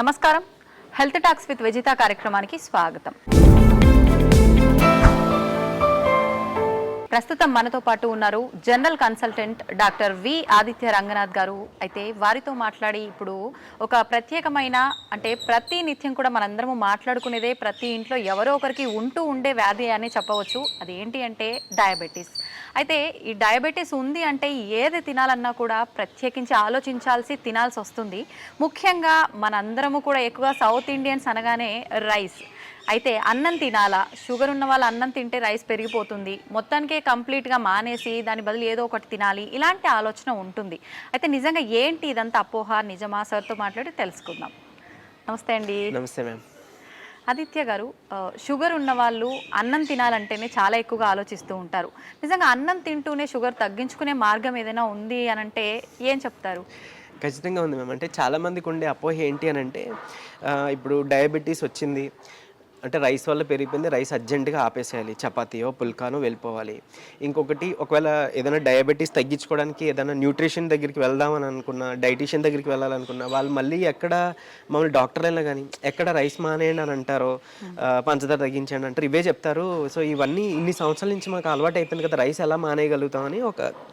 నమస్కారం. Health talks with Vijitha కార్యక్రమానికి స్వాగతం. ప్రస్తుతం మనతో పాటు ఉన్నారు general consultant doctor V Aditya Ranganath గారు. అయితే వారితో మాట్లాడి ఇప్పుడు ఒక ప్రత్యేకమైన అంటే ప్రతి నిత్యం కూడా మనందరము మాట్లాడుకునేదే, ప్రతి ఇంట్లో ఎవరో ఒకరికి ఉండే వ్యాధి అని చెప్పవచ్చు. అదేంటి అంటే డయాబెటీస్. అయితే ఈ డయాబెటీస్ ఉంది అంటే ఏది తినాలన్నా కూడా ప్రత్యేకించి ఆలోచించాల్సి తినాల్సి వస్తుంది. ముఖ్యంగా మనందరము కూడా ఎక్కువ సౌత్ ఇండియన్స్ అనగానే రైస్. అయితే అన్నం తినాలా, షుగర్ ఉన్న వాళ్ళు అన్నం తింటే రైస్ పెరిగిపోతుంది, మొత్తానికే కంప్లీట్గా మానేసి దాని బదులు ఏదో ఒకటి తినాలి, ఇలాంటి ఆలోచన ఉంటుంది. అయితే నిజంగా ఏంటి ఇదంతా అపోహ, నిజమా? సార్తో మాట్లాడి తెలుసుకుందాం. నమస్తే అండి. నమస్తే మ్యామ్. ఆదిత్య గారు, షుగర్ ఉన్న వాళ్ళు అన్నం తినాలంటేనే చాలా ఎక్కువగా ఆలోచిస్తూ ఉంటారు. నిజంగా అన్నం తింటూనే షుగర్ తగ్గించుకునే మార్గం ఏదైనా ఉంది అని అంటే ఏం చెప్తారు? ఖచ్చితంగా ఉంది మ్యామ్. అంటే చాలామందికి ఉండే అపోహ ఏంటి అని అంటే ఇప్పుడు డయాబెటీస్ వచ్చింది అంటే రైస్ వల్ల పెరిగిపోయింది, రైస్ అర్జెంటుగా ఆపేసేయాలి, చపాతీయో పుల్కానో వెళ్ళిపోవాలి. ఇంకొకటి, ఒకవేళ ఏదైనా డయాబెటీస్ తగ్గించుకోవడానికి ఏదైనా న్యూట్రిషన్ దగ్గరికి వెళ్దామని అనుకున్నా, డైటీషియన్ దగ్గరికి వెళ్ళాలనుకున్నా, వాళ్ళు మళ్ళీ ఎక్కడ మమ్మల్ని డాక్టర్ అయినా కానీ ఎక్కడ రైస్ మానేయండి అని అంటారో, పంచదార తగ్గించండి అంటారు, ఇవే చెప్తారు. సో ఇవన్నీ ఇన్ని సంవత్సరాల నుంచి మాకు అలవాటు అయిపోయింది కదా, రైస్ ఎలా మానేయగలుగుతామని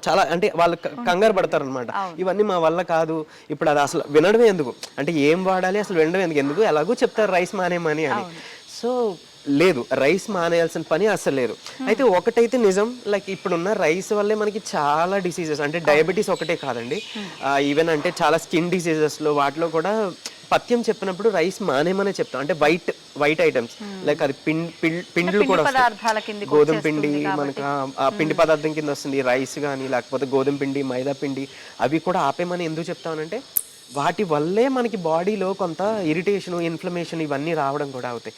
చాలా అంటే వాళ్ళు కంగారు పడతారు అనమాట. ఇవన్నీ మా వల్ల కాదు, ఇప్పుడు అది అసలు వినడమే ఎందుకు, అంటే ఏం వాడాలి అసలు వినడం ఎందుకు ఎలాగో చెప్తారు రైస్ మానేయమని అని. సో లేదు, రైస్ మానేయాల్సిన పని అసలు లేదు. అయితే ఒకటైతే నిజం, లైక్ ఇప్పుడున్న రైస్ వల్లే మనకి చాలా డిసీజెస్, అంటే డయాబెటీస్ ఒకటే కాదండి, ఈవెన్ అంటే చాలా స్కిన్ డిసీజెస్లో వాటిలో కూడా పథ్యం చెప్పినప్పుడు రైస్ మానేమనే చెప్తాం. అంటే వైట్ ఐటమ్స్ లైక్ అది పిండిలు కూడా వస్తాయి, గోధుమ పిండి మనకు ఆ పిండి పదార్థం కింద వస్తుంది, రైస్ కానీ లేకపోతే గోధుమ పిండి, మైదా పిండి, అవి కూడా ఆపేమని ఎందుకు చెప్తామనంటే వాటి వల్లే మనకి బాడీలో కొంత ఇరిటేషన్, ఇన్ఫ్లమేషన్ ఇవన్నీ రావడం కూడా అవుతాయి.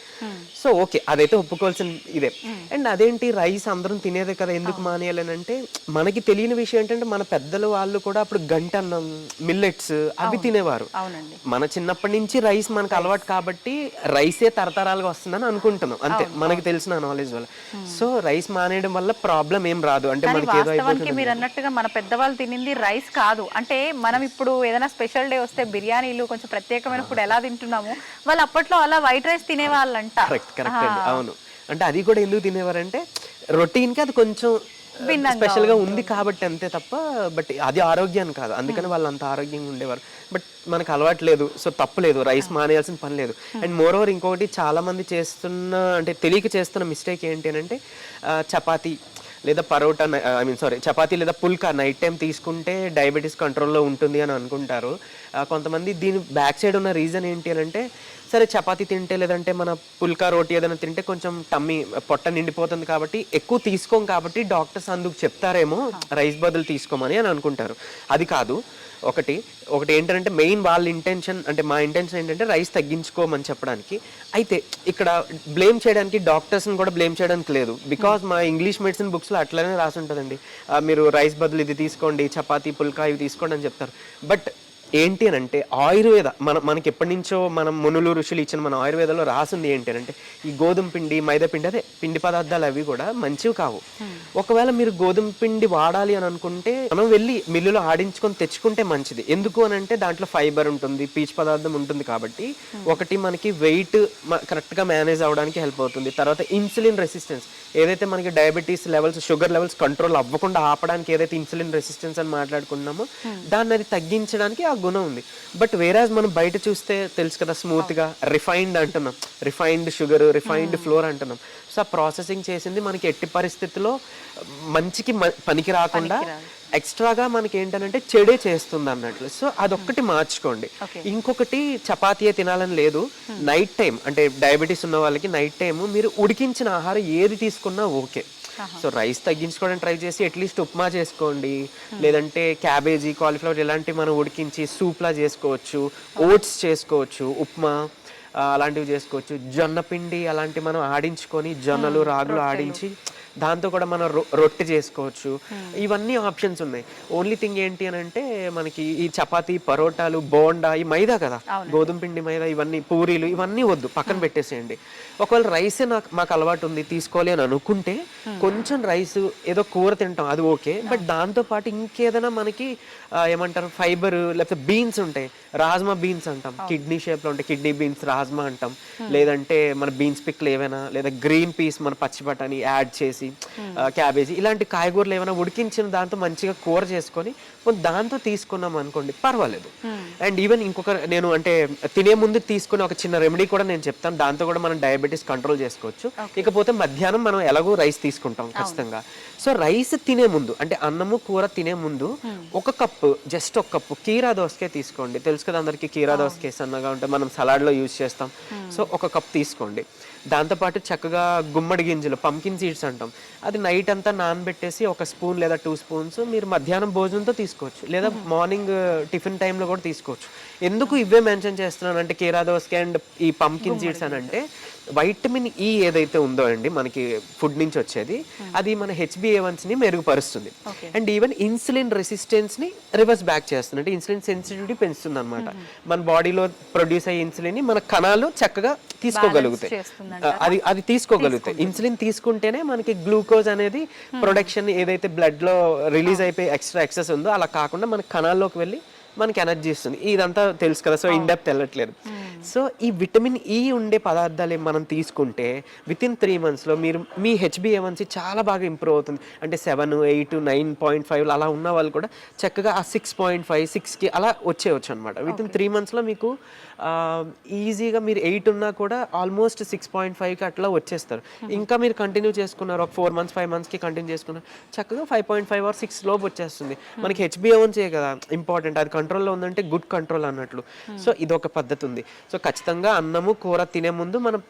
సో ఓకే, అదైతే ఒప్పుకోవాల్సిన ఇదే. అండ్ అదేంటి రైస్ అందరం తినేదే కదా, ఎందుకు మానేయాలని అంటే మనకి తెలియని విషయం ఏంటంటే మన పెద్దలు వాళ్ళు కూడా అప్పుడు గంటన్నం, మిల్లెట్స్ అవి తినేవారు. మన చిన్నప్పటి నుంచి రైస్ మనకు అలవాటు కాబట్టి రైసే తరతరాలుగా వస్తుందని అనుకుంటున్నాం అంతే, మనకి తెలిసిన నాలెడ్జ్ వల్ల. సో రైస్ మానేయడం వల్ల ప్రాబ్లం ఏం రాదు. అంటే మనకి ఏదో అయిపోతుంది. మీరు అన్నట్టుగా మన పెద్దవాళ్ళు తినింది రైస్ కాదు. అంటే మనం ఇప్పుడు ఏదైనా స్పెషల్ డే వస్తే బిర్యానీలు కొంచెం ప్రత్యేకమైన ఫుడ్ ఎలా తింటున్నాము, వాళ్ళు అప్పట్లో అలా వైట్ రైస్ తినేవాళ్ళంట. కరెక్ట్ అండి, అవును. అంటే అది కూడా ఎందుకు తినేవారంటే రొటీన్కి అది కొంచెం స్పెషల్గా ఉంది కాబట్టి అంతే తప్ప, బట్ అది ఆరోగ్యాన్ని కాదు, అందుకని వాళ్ళు అంత ఆరోగ్యంగా ఉండేవారు. బట్ మనకు అలవాటు లేదు, సో తప్పలేదు, రైస్ మానేయాల్సిన పని లేదు. అండ్ మోర్ ఓవర్ ఇంకొకటి చాలా మంది చేస్తున్న, అంటే తెలియక చేస్తున్న మిస్టేక్ ఏంటి అని అంటే చపాతీ లేదా పరోటా, చపాతీ లేదా పుల్కా నైట్ టైం తీసుకుంటే డయాబెటీస్ కంట్రోల్లో ఉంటుంది అని అనుకుంటారు కొంతమంది. దీని బ్యాక్ సైడ్ ఉన్న రీజన్ ఏంటి అని అంటే, సరే చపాతీ తింటే లేదంటే మన పుల్కా రోటీ ఏదైనా తింటే కొంచెం టమ్మీ పొట్ట నిండిపోతుంది కాబట్టి ఎక్కువ తీసుకోం కాబట్టి డాక్టర్స్ అందుకు చెప్తారేమో రైస్ బదులు తీసుకోమని అని అనుకుంటారు. అది కాదు. ఒకటి ఏంటంటే మెయిన్ వాళ్ళ ఇంటెన్షన్, అంటే మా ఇంటెన్షన్ ఏంటంటే రైస్ తగ్గించుకోమని చెప్పడానికి. అయితే ఇక్కడ బ్లేమ్ చేయడానికి డాక్టర్స్ని కూడా బ్లేమ్ చేయడానికి లేదు, బికాజ్ మా ఇంగ్లీష్ మెడిసిన్ బుక్స్లో అట్లనే రాసి ఉంటుందండి, మీరు రైస్ బదులు ఇది తీసుకోండి, చపాతీ పుల్కా ఇవి తీసుకోండి అని చెప్తారు. బట్ ఏంటి అని అంటే ఆయుర్వేద మనకి ఎప్పటి నుంచో మనం మునులు ఋషులు ఇచ్చిన మన ఆయుర్వేదంలో రాసింది ఏంటి అని అంటే, ఈ గోధుమ పిండి, మైదా పిండి, అదే పిండి పదార్థాలు అవి కూడా మంచివి కావు. ఒకవేళ మీరు గోధుమ పిండి వాడాలి అని అనుకుంటే మనం వెళ్ళి మిల్లులో ఆడించుకొని తెచ్చుకుంటే మంచిది. ఎందుకు అని అంటే దాంట్లో ఫైబర్ ఉంటుంది, పీచు పదార్థం ఉంటుంది కాబట్టి ఒకటి మనకి వెయిట్ కరెక్ట్గా మేనేజ్ అవ్వడానికి హెల్ప్ అవుతుంది. తర్వాత ఇన్సులిన్ రెసిస్టెన్స్, ఏదైతే మనకి diabetes levels, sugar levels control అవ్వకుండా ఆపడానికి ఏదైతే ఇన్సులిన్ రెసిస్టెన్స్ అని మాట్లాడుకున్నామో దాన్ని అది తగ్గించడానికి ఆ గుణం ఉంది. బట్ వేరాజ్ మనం బయట చూస్తే తెలుసు కదా, స్మూత్గా రిఫైన్డ్ అంటున్నాం, రిఫైన్డ్ షుగర్, రిఫైన్డ్ ఫ్లోర్ అంటున్నాం. సో ఆ ప్రాసెసింగ్ చేసింది మనకి ఎట్టి పరిస్థితుల్లో మంచికి పనికి రాకుండా ఎక్స్ట్రాగా మనకి ఏంటంటే చెడే చేస్తుంది అన్నట్లు. సో అదొక్కటి మార్చుకోండి. ఇంకొకటి, చపాతీయే తినాలని లేదు, నైట్ టైం అంటే డయాబెటీస్ ఉన్న వాళ్ళకి నైట్ టైం మీరు ఉడికించిన ఆహారం ఏది తీసుకున్నా ఓకే. సో రైస్ తగ్గించుకోవడానికి ట్రై చేసి అట్లీస్ట్ ఉప్మా చేసుకోండి, లేదంటే క్యాబేజీ, కాలీఫ్లవర్ ఇలాంటివి మనం ఉడికించి సూప్లా చేసుకోవచ్చు, ఓట్స్ చేసుకోవచ్చు, ఉప్మా అలాంటివి చేసుకోవచ్చు, జొన్న పిండి అలాంటివి మనం ఆడించుకొని, జొన్నలు రాగులు ఆడించి దాంతో కూడా మనం రొట్టె చేసుకోవచ్చు. ఇవన్నీ ఆప్షన్స్ ఉన్నాయి. ఓన్లీ థింగ్ ఏంటి అని అంటే మనకి ఈ చపాతీ, పరోటాలు, బోండా ఈ మైదా కదా, గోధుమ పిండి మైదా, ఇవన్నీ పూరీలు ఇవన్నీ వద్దు, పక్కన పెట్టేసేయండి. ఒకవేళ రైసే మాకు అలవాటు ఉంది తీసుకోవాలి అని అనుకుంటే కొంచెం రైస్ ఏదో కూర తింటాం అది ఓకే, బట్ దాంతో పాటు ఇంకేదైనా మనకి ఏమంటారు ఫైబర్, లేకపోతే బీన్స్ ఉంటాయి, రాజ్మా బీన్స్ అంటాం, కిడ్నీ షేప్లో ఉంటాయి, కిడ్నీ బీన్స్ రాజ్మా అంటాం. లేదంటే మన బీన్స్ పిక్లు ఏవైనా, లేదా గ్రీన్ పీస్ మన పచ్చి బఠానీ యాడ్ చేసి, క్యాబేజీ ఇలాంటి కాయగూరలు ఏమైనా ఉడికించిన దాంతో మంచిగా కూర చేసుకొని దాంతో తీసుకున్నాం అనుకోండి పర్వాలేదు. అండ్ ఈవెన్ ఇంకొక నేను అంటే తినే ముందు తీసుకునే ఒక చిన్న రెమెడీ కూడా నేను చెప్తాను, దాంతో కూడా మనం డయాబెటీస్ కంట్రోల్ చేసుకోవచ్చు. ఇకపోతే మధ్యాహ్నం మనం ఎలాగో రైస్ తీసుకుంటాం ఖచ్చితంగా. సో రైస్ తినే ముందు అంటే అన్నము కూర తినే ముందు ఒక కప్పు, జస్ట్ ఒక కప్పు కీరా దోసకాయ తీసుకోండి. తెలుసు కదా అందరికి కీరా దోసకాయ సన్నగా ఉంటే మనం సలాడ్లో యూజ్ చేస్తాం. సో ఒక కప్ తీసుకోండి. దాంతోపాటు చక్కగా గుమ్మడి గింజలు, పంకిన్ సీడ్స్ అంటాం, అది నైట్ అంతా నానబెట్టేసి ఒక స్పూన్ లేదా 2 స్పూన్స్ మీరు మధ్యాహ్నం భోజనంతో తీసుకోవచ్చు, లేదా మార్నింగ్ టిఫిన్ టైంలో కూడా తీసుకోవచ్చు. ఎందుకు ఇవే మెన్షన్ చేస్తున్నాను అంటే కీరా దోసకాయ అండ్ ఈ పంకిన్ సీడ్స్ అని అంటే వైటమిన్ ఈ ఏదైతే ఉందో అండి మనకి ఫుడ్ నుంచి వచ్చేది, అది మన HbA1cని మెరుగుపరుస్తుంది. అండ్ ఈవెన్ ఇన్సులిన్ రెసిస్టెన్స్ని రివర్స్ బ్యాక్ చేస్తుంది, అంటే ఇన్సులిన్ సెన్సిటివిటీ పెంచుతుంది అనమాట. మన బాడీలో ప్రొడ్యూస్ అయ్యే ఇన్సులిన్ మన కణాలు చక్కగా తీసుకోగలుగుతాయి, అది తీసుకోగలుగుతాయి. ఇన్సులిన్ తీసుకుంటేనే మనకి గ్లూకోజ్ అనేది ప్రొడక్షన్ ఏదైతే బ్లడ్ లో రిలీజ్ అయిపోయి ఎక్సెస్ ఉందో అలా కాకుండా మన కణాల్లోకి వెళ్ళి మనకి ఎనర్జీ ఇస్తుంది. ఇదంతా తెలుసు కదా, సో ఇన్ డెప్త్ వెళ్ళట్లేదు. సో ఈ విటమిన్ ఈ ఉండే పదార్థాలు మనం తీసుకుంటే వితిన్ 3 monthsలో మీరు మీ HbA1c చాలా బాగా ఇంప్రూవ్ అవుతుంది. అంటే 7, 8, 9.5 అలా ఉన్న వాళ్ళు కూడా చక్కగా ఆ 6.5, 6కి అలా వచ్చేయచ్చు అనమాట. వితిన్ 3 monthsలో మీకు ఈజీగా మీరు 8 ఉన్నా కూడా ఆల్మోస్ట్ 6.5కి అట్లా వచ్చేస్తారు. ఇంకా మీరు కంటిన్యూ చేసుకున్నారు ఒక 4 months, 5 monthsకి కంటిన్యూ చేసుకున్నారు, చక్కగా 5.5 or 6 లోపు వచ్చేస్తుంది. మనకి HbA1c కదా ఇంపార్టెంట్, అది కంట్రోల్లో ఉందంటే గుడ్ కంట్రోల్ అన్నట్లు. సో ఇది ఒక పద్ధతి ఉంది. సో ఖచ్చితంగా అన్నము కూర తినే ముందు మనం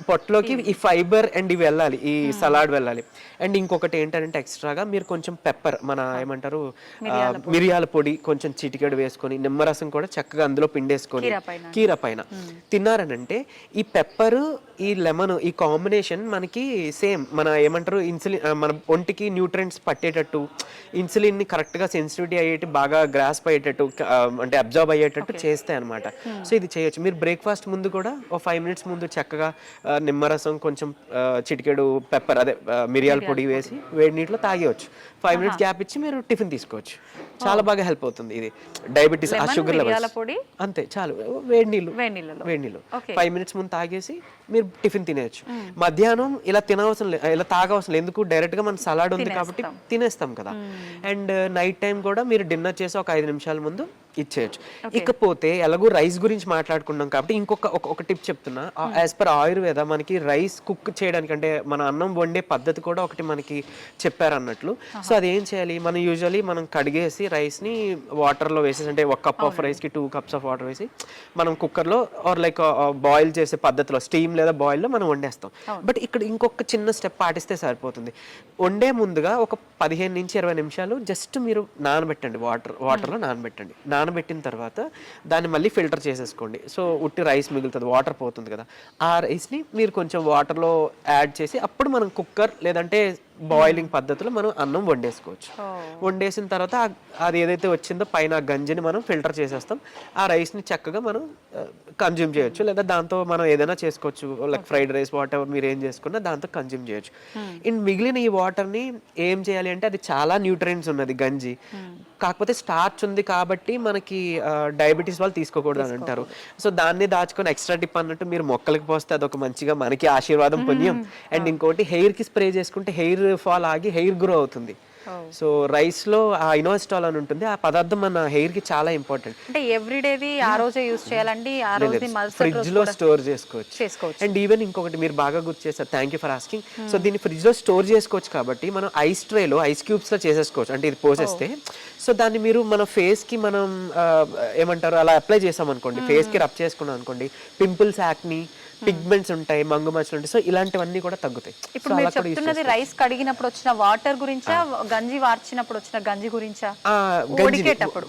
పొట్టలోకి ఈ ఫైబర్ అండ్ ఇవి వెళ్ళాలి, ఈ సలాడ్ వెళ్ళాలి. అండ్ ఇంకొకటి ఏంటంటే ఎక్స్ట్రాగా మీరు కొంచెం పెప్పర్, మన ఏమంటారు మిరియాల పొడి కొంచెం చిటికెడు వేసుకొని, నిమ్మరసం కూడా చక్కగా అందులో పిండేసుకొని కీర పైన తిన్నారనంటే ఈ పెప్పర్, ఈ లెమన్, ఈ కాంబినేషన్ మనకి సేమ్ మన ఏమంటారు ఇన్సులిన్, మన ఒంటికి న్యూట్రియంట్స్ పట్టేటట్టు, ఇన్సులిన్ని కరెక్ట్గా సెన్సిటివిటీ అయ్యేటి బాగా గ్రాస్ప్ అయ్యేటట్టు, అంటే అబ్జర్వ్ అయ్యేటట్టు చేస్తాయి అనమాట. సో ఇది చేయొచ్చు. మీరు బ్రేక్ఫాస్ట్ ముందు కూడా ఒక 5 minutes ముందు చక్కగా నిమ్మరసం, కొంచెం చిటికెడు పెప్పర్, అదే మిరియాల పొడి వేసి వేడి నీటిలో తాగేయచ్చు. 5 minutes గ్యాప్ ఇచ్చి మీరు టిఫిన్ తీసుకోవచ్చు. చాలా బాగా హెల్ప్ అవుతుంది ఇది డయాబెటీస్, ఆ షుగర్ లెవెల్స్ అంతే చాలు. వేడి నీళ్ళు 5 minutes ముందు తాగేసి మీరు టిఫిన్ తినేయచ్చు. మధ్యాహ్నం ఇలా తినవసరం లేదు, ఇలా తాగవసరం లేదు, ఎందుకు డైరెక్ట్ గా మన సలాడ్ ఉంది కాబట్టి తినేస్తాం కదా. అండ్ నైట్ టైం కూడా మీరు డిన్నర్ చేసి ఒక 5 నిమిషాల ముందు ఇచ్చేయచ్చు. ఇకపోతే ఎలాగో రైస్ గురించి మాట్లాడుకున్నాం కాబట్టి ఇంకొక టిప్ చెప్తున్నా. యాజ్ పర్ ఆయుర్వేద మనకి రైస్ కుక్ చేయడానికి, అంటే మన అన్నం వండే పద్ధతి కూడా ఒకటి మనకి చెప్పారు అన్నట్లు. సో అదేం చేయాలి, మనం యూజువల్లీ మనం కడిగేసి రైస్ని వాటర్లో వేసేసి, అంటే 1 cup ఆఫ్ రైస్కి 2 cups ఆఫ్ వాటర్ వేసి మనం కుక్కర్లో ఆర్ లైక్ బాయిల్ చేసే పద్ధతిలో, స్టీమ్ లేదా బాయిల్లో మనం వండేస్తాం. బట్ ఇక్కడ ఇంకొక చిన్న స్టెప్ పాటిస్తే సరిపోతుంది. వండే ముందుగా ఒక 15 నుంచి 20 నిమిషాలు జస్ట్ మీరు నానబెట్టండి, వాటర్లో నానబెట్టండి. నానబెట్టిన తర్వాత దాన్ని మళ్ళీ ఫిల్టర్ చేసేసుకోండి. సో ఉట్టి రైస్ మిగులుతుంది, వాటర్ పోతుంది కదా, ఆ రైస్ని మీరు కొంచెం వాటర్లో యాడ్ చేసి అప్పుడు మనం కుక్కర్ లేదంటే బాయిలింగ్ పద్ధతిలో మనం అన్నం వండేసుకోవచ్చు. వండేసిన తర్వాత అది ఏదైతే వచ్చిందో పైన గంజిని మనం ఫిల్టర్ చేసేస్తాం. ఆ రైస్ని చక్కగా మనం కన్జ్యూమ్ చేయొచ్చు, లేదా దాంతో మనం ఏదైనా చేసుకోవచ్చు, like fried rice what ever మీరు ఏం చేసుకున్నా దాంతో కన్జ్యూమ్ చేయొచ్చు. అండ్ మిగిలిన ఈ వాటర్ని ఏం చేయాలి అంటే అది చాలా న్యూట్రియంట్స్ ఉన్నది గంజి, కాకపోతే స్టార్చ్ ఉంది కాబట్టి మనకి డయాబెటీస్ వాళ్ళు తీసుకోకూడదు అని అంటారు. సో దాన్ని దాచుకొని ఎక్స్ట్రా టిప్ అన్నట్టు మీరు మొక్కలకి పోస్తే అదొక మంచిగా మనకి ఆశీర్వాదం పుణ్యం. అండ్ ఇంకోటి హెయిర్కి స్ప్రే చేసుకుంటే హెయిర్ ఫాల్ ఆగి హెయిర్ గ్రో అవుతుంది. సో రైస్ లో ఆ ఇనోస్టాల్ అని ఉంటుంది, ఆ పదార్థం మన హెయిర్ కి చాలా ఇంపార్టెంట్. అంటే ఎవ్రీడేది ఆ రోజే యూస్ చేయాలండి, ఆ రోజు ఫ్రిడ్జ్ లో స్టోర్ చేసుకోవచ్చు. అండ్ ఈవెన్ ఇంకొకటి మీరు బాగా గుర్తు చేశారు, thank you for asking. So దీన్ని ఫ్రిడ్జ్ లో స్టోర్ చేసుకోవచ్చు కాబట్టి మనం ఐస్ ట్రేలో ఐస్ క్యూబ్స్ లో చేసేసుకోవచ్చు. అంటే ఇది పోసేస్తే సో దాన్ని మీరు మన ఫేస్ కి మనం ఏమంటారు అలా అప్లై చేసాం అనుకోండి, ఫేస్ కి రబ్ చేసుకున్నాం అనుకోండి, పింపుల్స్, యాక్ని, పిగ్మెంట్స్ ఉంటాయి, మంగు మచ్చలు ఉంటాయి. సో ఇలాంటివన్నీ కూడా తగ్గుతాయి. ఇప్పుడు మీరు చెప్తున్నది రైస్ కడిగినప్పుడు వచ్చిన వాటర్ గురించా, గంజి వార్చినప్పుడు వచ్చిన గంజి గురించా?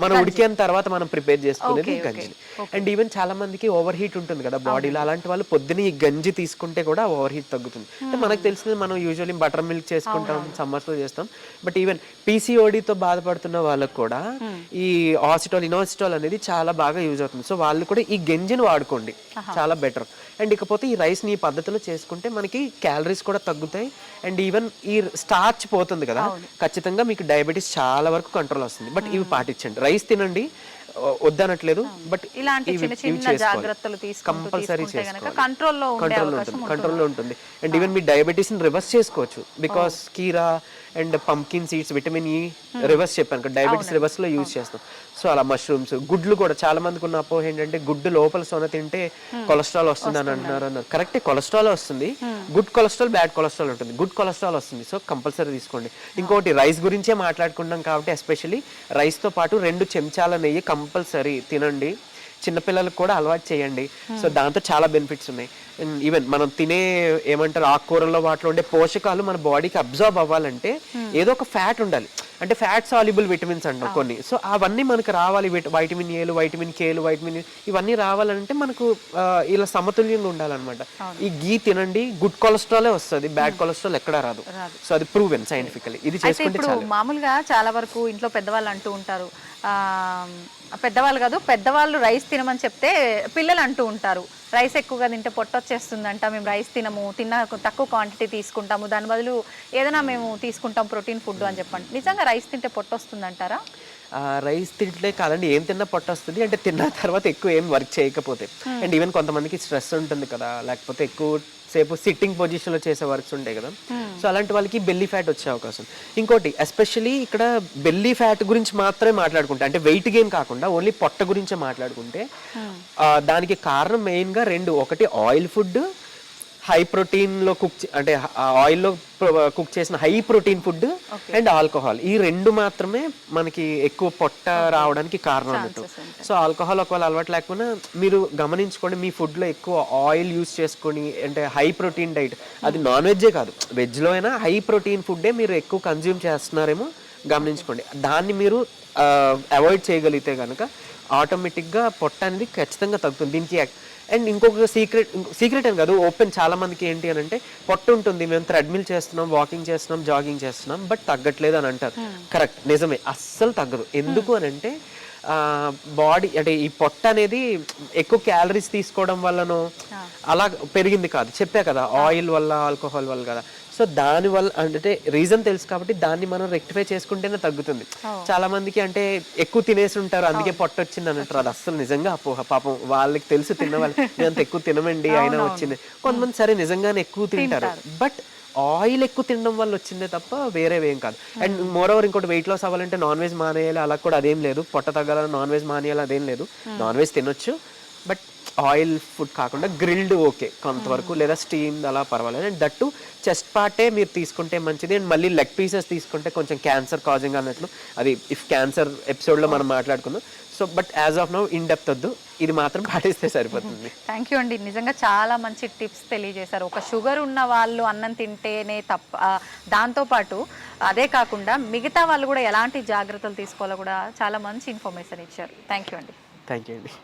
మనం ఉడికిన తర్వాత మనం ప్రిపేర్ చేసుకునేది గంజిని. అండ్ ఈవెన్ చాలా మందికి ఓవర్ హీట్ ఉంటుంది కదా బాడీలో, అలాంటి వాళ్ళు పొద్దున ఈ గంజి తీసుకుంటే కూడా ఓవర్ హీట్ తగ్గుతుంది. అంటే మనకు తెలిసింది మనం యూజువల్లీ బటర్ మిల్క్ చేసుకుంటాం, సమ్మర్స్ లో చేస్తాం. బట్ ఈవెన్ పీసీఓడితో బాధపడుతున్న వాళ్ళకు కూడా ఈ ఆసిటోల్, ఇనోసిటోల్ అనేది చాలా బాగా యూజ్ అవుతుంది. సో వాళ్ళు కూడా ఈ గంజిని వాడుకోండి, చాలా బెటర్. అండ్ ఇకపోతే ఈ రైస్ ని ఈ పద్ధతిలో చేసుకుంటే మనకి క్యాలరీస్ కూడా తగ్గుతాయి. అండ్ ఈవెన్ ఈ స్టార్చ్ పోతుంది కదా, ఖచ్చితంగా మీకు డయాబెటీస్ చాలా వరకు కంట్రోల్ వస్తుంది. బట్ ఇవి పాటించండి. రైస్ తినండి, వద్దనట్లేదు, బట్ ఇలాంటి చిన్న చిన్న జాగ్రత్తలు కంపల్సరీ కంట్రోల్లో ఉంటుంది. అండ్ ఈవెన్ మీ డయాబెటీస్ ని రివర్స్ చేసుకోవచ్చు. బికాస్ కీరా and pumpkin seeds, vitamin E reverse చెప్పాను కదా, డయాబెటీస్ రివర్స్ లో యూజ్ చేస్తాం. సో అలా మష్రూమ్స్, గుడ్లు కూడా చాలా మందికి ఉన్న అపోహ ఏంటంటే గుడ్డు లోపల సొన తింటే కొలెస్ట్రాల్ వస్తుంది అని అన్నారు. కరెక్టే, కొలెస్ట్రాల్ వస్తుంది. గుడ్ కొలెస్ట్రాల్, బ్యాడ్ కొలెస్ట్రాల్ ఉంటుంది. గుడ్ కొలెస్ట్రాల్ వస్తుంది, సో కంపల్సరీ తీసుకోండి. ఇంకోటి రైస్ గురించే మాట్లాడుకుంటున్నాం కాబట్టి ఎస్పెషల్లీ రైస్ తో పాటు 2 చెంచాల నెయ్యి కంపల్సరీ తినండి. చిన్నపిల్లలకు కూడా అలవాటు చేయండి. సో దాంతో చాలా బెనిఫిట్స్ ఉన్నాయి. ఈవెన్ మనం తినే ఏమంటారు ఆకుకూరల్లో వాటిలో ఉండే పోషకాలు మన బాడీకి అబ్జార్బ్ అవ్వాలంటే ఏదో ఒక ఫ్యాట్ ఉండాలి. అంటే ఫ్యాట్ సాల్యుబుల్ విటమిన్స్ అంటాం కొన్ని. సో అవన్నీ మనకు రావాలి. వైటమిన్ ఏలు, వైటమిన్ కేలు, వైటమిన్ ఇవన్నీ రావాలంటే మనకు ఇలా సమతుల్యంగా ఉండాలన్నమాట. ఈ గీ తినండి, గుడ్ కొలెస్ట్రాలే వస్తుంది, బ్యాడ్ కొలెస్ట్రాల్ ఎక్కడా రాదు. సో అది ప్రూవెన్ సైంటిఫికల్లీ. ఇది చేసుకుంటే చాలు. మామూలుగా చాలా వరకు ఇంట్లో పెద్దవాళ్ళు అంటూ ఉంటారు, పెద్దవాళ్ళు కాదు, పెద్దవాళ్ళు రైస్ తినమని చెప్తే పిల్లలు అంటూ ఉంటారు, రైస్ ఎక్కువగా తింటే పొట్టొచ్చేస్తుందంట, మేము రైస్ తిన్న తక్కువ క్వాంటిటీ తీసుకుంటాము, దాని బదులు ఏదైనా మేము తీసుకుంటాం ప్రోటీన్ ఫుడ్ అని చెప్పండి. నిజంగా రైస్ తింటే పొట్టొస్తుందంటారా? రైస్ తింటే కాదండి, ఏం తిన్నా పొట్ట వస్తుంది. అంటే తిన్న తర్వాత ఎక్కువ ఏం వర్క్ చేయకపోతే. అండ్ ఈవెన్ కొంతమందికి స్ట్రెస్ ఉంటుంది కదా, లేకపోతే ఎక్కువ సేపు సిట్టింగ్ పొజిషన్ లో చేసే వర్క్స్ ఉంటాయి కదా, సో అలాంటి వాళ్ళకి బెల్లీ ఫ్యాట్ వచ్చే అవకాశం. ఇంకోటి ఎస్పెషల్లీ ఇక్కడ బెల్లీ ఫ్యాట్ గురించి మాత్రమే మాట్లాడుకుంటే, అంటే వెయిట్ గెయిన్ కాకుండా ఓన్లీ పొట్ట గురించే మాట్లాడుకుంటే దానికి కారణం మెయిన్ గా 2. ఒకటి ఆయిల్ ఫుడ్, హై ప్రోటీన్ లో అంటే ఆయిల్ లో కుక్ చేసిన high protein food, and alcohol. ఈ 2 మాత్రమే మనకి ఎక్కువ పొట్ట రావడానికి కారణం అన్నట్టు. సో ఆల్కహాల్ ఒకవేళ అలవాటు లేకపోయినా మీరు గమనించుకోండి, మీ ఫుడ్ లో ఎక్కువ ఆయిల్ యూస్ చేసుకొని, అంటే హై ప్రోటీన్ డైట్, అది నాన్ వెజ్జే కాదు, వెజ్ లో అయినా హై ప్రోటీన్ ఫుడ్డే మీరు ఎక్కువ కన్జ్యూమ్ చేస్తున్నారేమో గమనించుకోండి. దాన్ని మీరు అవాయిడ్ చేయగలిగితే కనుక ఆటోమేటిక్గా పొట్ట అనేది ఖచ్చితంగా తగ్గుతుంది. దీనికి అండ్ ఇంకొక సీక్రెట్ అని కాదు, ఓపెన్, చాలా మందికి ఏంటి అని అంటే పొట్ట ఉంటుంది, మేము థ్రెడ్మిల్ చేస్తున్నాం, వాకింగ్ చేస్తున్నాం, జాగింగ్ చేస్తున్నాం, బట్ తగ్గట్లేదు అని అంటారు. కరెక్ట్, నిజమే, అస్సలు తగ్గదు. ఎందుకు అని అంటే బాడీ అంటే ఈ పొట్ట అనేది ఎక్కువ క్యాలరీస్ తీసుకోవడం వల్లనో అలా పెరిగింది కాదు, చెప్పా కదా, ఆయిల్ వల్ల, ఆల్కహాల్ వల్ల కదా. సో దాని వల్ల అంటే రీజన్ తెలుసు కాబట్టి దాన్ని మనం రెక్టిఫై చేసుకుంటేనే తగ్గుతుంది. చాలా మందికి అంటే ఎక్కువ తినేసి ఉంటారు, అందుకే పొట్ట వచ్చింది అని అంటారు. అది అస్సలు నిజంగా అపోహ. పాపం వాళ్ళకి తెలుసు, తిన్న వాళ్ళు నేను అంత ఎక్కువ తినమండి అయినా వచ్చింది. కొంతమంది సరే నిజంగానే ఎక్కువ తింటారు, బట్ ఆయిల్ ఎక్కువ తినడం వల్ల వచ్చిందే తప్ప వేరేవేం కాదు. అండ్ మోర్ ఓవర్ ఇంకోటి, వెయిట్ లాస్ అవ్వాలంటే నాన్ వెజ్ మానేయాలి అలా కూడా అదేం లేదు, పొట్ట తగ్గాలని నాన్ వెజ్ మానేయాలి అదేం లేదు. నాన్ వెజ్ తినొచ్చు, బట్ ఆయిల్ ఫుడ్ కాకుండా గ్రిల్డ్ ఓకే కొంతవరకు, లేదా స్టీమ్డ్ అలా పర్వాలేదు. అండ్ దట్టు చెస్ట్ పార్టే మీరు తీసుకుంటే మంచిది. అండ్ మళ్ళీ లెగ్ పీసెస్ తీసుకుంటే కొంచెం క్యాన్సర్ కాజింగ్ అన్నట్లు, అది ఇఫ్ క్యాన్సర్ ఎపిసోడ్లో మనం మాట్లాడుకుందాం. So but as of now in depth వద్దు, ఇది మాత్రం పాటిస్తే సరిపోతుంది. థ్యాంక్ యూ అండి, నిజంగా చాలా మంచి టిప్స్ తెలియజేశారు. ఒక షుగర్ ఉన్న వాళ్ళు అన్నం తింటేనే తప్ప, దాంతోపాటు అదే కాకుండా మిగతా వాళ్ళు కూడా ఎలాంటి జాగ్రత్తలు తీసుకోవాలో కూడా చాలా మంచి ఇన్ఫర్మేషన్ ఇచ్చారు. థ్యాంక్ యూ అండి.